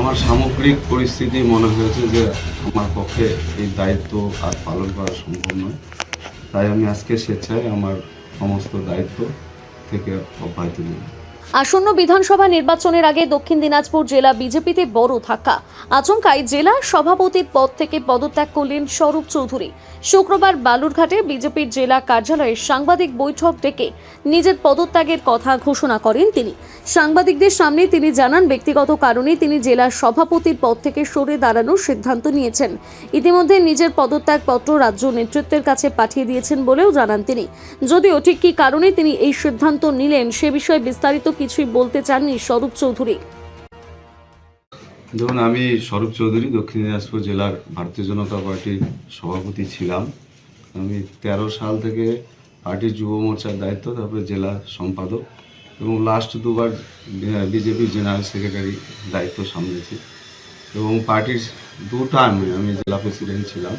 আমার সামগ্রিক পরিস্থিতি মনে হয়েছে যে আমার পক্ষে এই দায়িত্ব আর পালন করা সম্ভব নয়, তাই আমি আজকে স্বেচ্ছায় আমার সমস্ত দায়িত্ব থেকে অব্যাহতি নিলাম। আসন্ন বিধানসভা নির্বাচনের আগে দক্ষিণ দিনাজপুর জেলা বিজেপিতে বড় ধাক্কা। আচমকাই জেলা সভাপতির পদ থেকে পদত্যাগ করলেন স্বরূপ চৌধুরী। শুক্রবার বালুরঘাটে বিজেপির জেলা কার্যালয়ে সাংবাদিক বৈঠক ডেকে নিজের পদত্যাগের কথা ঘোষণা করেন তিনি। সাংবাদিকদের সামনে তিনি জানান, ব্যক্তিগত কারণে তিনি জেলার সভাপতির পদ থেকে সরে দাঁড়ানোর সিদ্ধান্ত নিয়েছেন। ইতিমধ্যে নিজের পদত্যাগপত্র রাজ্য নেতৃত্বের কাছে পাঠিয়ে দিয়েছেন বলেও জানান তিনি। যদিও ঠিক কী কারণে তিনি এই সিদ্ধান্ত নিলেন সে বিষয়ে বিস্তারিত কিছুই বলতে চাননি স্বরূপ চৌধুরী। দেখুন, আমি স্বরূপ চৌধুরী দক্ষিণ দিনাজপুর জেলার ভারতীয় জনতা পার্টির সভাপতি ছিলাম। আমি 13 সাল থেকে পার্টির যুব মোর্চার দায়িত্ব, তারপরে জেলা সম্পাদক এবং লাস্ট দুবার বিজেপি জেনারেল সেক্রেটারি দায়িত্ব সামলেছি এবং পার্টির 2 টার্মে আমি জেলা প্রেসিডেন্ট ছিলাম।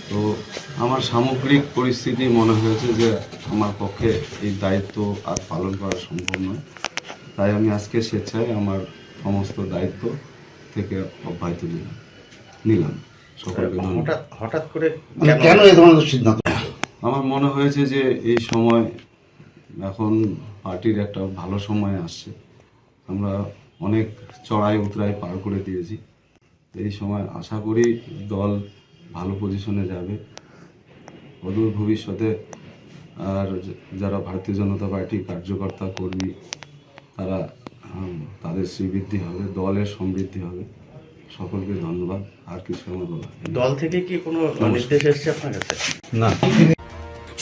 তো আমার সামগ্রিক পরিস্থিতি মনে হয়েছে যে আমার পক্ষে এই দায়িত্ব আর পালন করা সম্ভব নয়, তাই আমি আজকে স্বেচ্ছায় আমার সমস্ত দায়িত্ব থেকে অব্যাহতি নিলাম। সকলকে ধন্যবাদ। হঠাৎ করে কেন এই ধরনের সিদ্ধান্ত? আমার মনে হয়েছে যে এই সময় এখন পার্টির একটা ভালো সময় আসছে। আমরা অনেক চড়াই উতরাই পার করে দিয়েছি। এই সময় আশা করি দল ভালো পজিশনে যাবে। অদূর ভবিষ্যতে আর যারা ভারতীয় জনতা পার্টির কার্যকর্তা কর্মী তারা তাদের শ্রীবৃদ্ধি হবে, দলের সমৃদ্ধি হবে। সকলকে ধন্যবাদ। আর কিছু আমার বলা দল থেকে কি কোনো নির্দেশ এসেছে আপনার কাছে? না।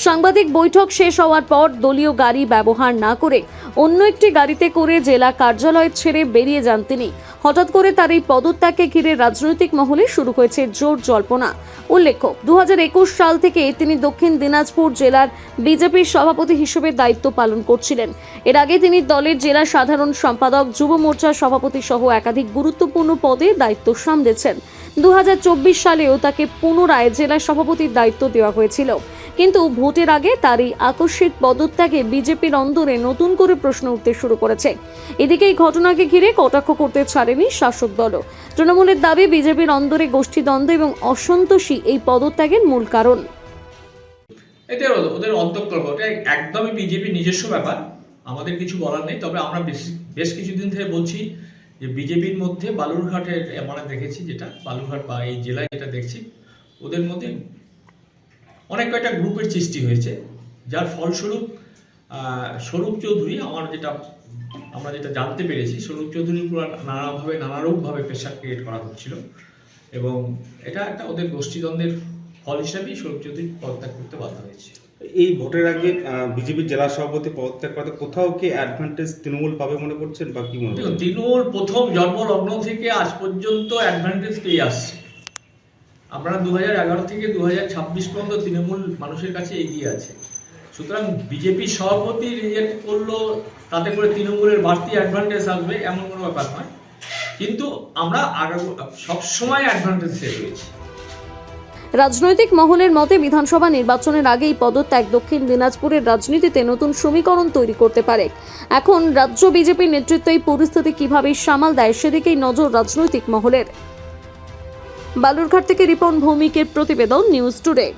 সাংবাদিক বৈঠক শেষ হওয়ার পর দলীয় গাড়ি ব্যবহার না করে অন্য একটি গাড়িতে করে জেলা কার্যালয় ছেড়ে বেরিয়ে যান তিনি। হঠাৎ করে তার এই পদত্যাগকে ঘিরে রাজনৈতিক মহলে শুরু হয়েছে জোর জল্পনা। উল্লেখ্য, 2021 সাল থেকে তিনি দক্ষিণ দিনাজপুর জেলার বিজেপির সভাপতি হিসেবে দায়িত্ব পালন করছিলেন। এর আগে তিনি দলের জেলা সাধারণ সম্পাদক, যুব মোর্চার সভাপতি সহ একাধিক গুরুত্বপূর্ণ পদে দায়িত্ব সামলেছেন। 2024 সালেও তাকে পুনরায় জেলা সভাপতির দায়িত্ব দেওয়া হয়েছিল, কিন্তু ভোটের আগে তার এই আকস্মিক পদত্যাগে বিজেপির অন্দরে নতুন করে প্রশ্ন উঠতে শুরু করেছে। এদিকে এই ঘটনাকে ঘিরে কটাক্ষ করতে ছাড়েনি শাসক দলও। তৃণমূলের দাবি, বিজেপির অন্দরে গোষ্ঠীদ্বন্দ্ব এবং অসন্তোষই এই পদত্যাগের মূল কারণ। এটা ওদের অন্তর্কল্প, ওটা একদমই বিজেপির নিজস্ব ব্যাপার, আমাদের কিছু বলার নেই। তবে আমরা বেশ কিছুদিন থেকে বলছি যে বিজেপির মধ্যে বালুরঘাটের আমরা দেখেছি, যেটা বালুরঘাট বা এই জেলায় যেটা দেখছি, ওদের মধ্যে অনেক কয়েকটা গ্রুপের সৃষ্টি হয়েছে, যার ফলস্বরূপ স্বরূপ চৌধুরী আমরা যেটা জানতে পেরেছি, স্বরূপ চৌধুরীর উপর নানারূপভাবে প্রেশার ক্রিয়েট করা হচ্ছিল এবং এটা একটা ওদের গোষ্ঠীদ্বন্দ্বের ফল হিসাবেই স্বরূপ চৌধুরী পদত্যাগ করতে বাধ্য হয়েছে। এই ভোটের আগে বিজেপির জেলা সভাপতি পদত্যাগ করতে কোথাও কি অ্যাডভান্টেজ তৃণমূল পাবে মনে করছেন বা কি মনে করছেন? তৃণমূল প্রথম জন্মলগ্ন থেকে আজ পর্যন্ত অ্যাডভান্টেজ পেয়ে আসছে। আমরা 2011 থেকে 2026 পর্যন্ত তৃণমূল মানুষের কাছে এগিয়ে আছে। সুতরাং বিজেপি সভাপতি রিজেক্ট করলো তাতে করে তৃণমূলের বাড়তি অ্যাডভান্টেজ আসবে এমন কোনো ব্যাপার নয়, কিন্তু আমরা সবসময় অ্যাডভান্টেজে রয়েছি। রাজনৈতিক মহলের মতে বিধানসভা নির্বাচনের আগেই পদত্যাগ দক্ষিণ দিনাজপুরের রাজনীতিতে নতুন সমীকরণ তৈরি করতে পারে। এখন রাজ্য বিজেপির নেতৃত্ব এই পরিস্থিতি কিভাবে সামাল দেয় সেদিকেই নজর রাজনৈতিক মহলের। বালুরঘাট থেকে রিপন ভৌমিকের প্রতিবেদন, নিউজ টুডে।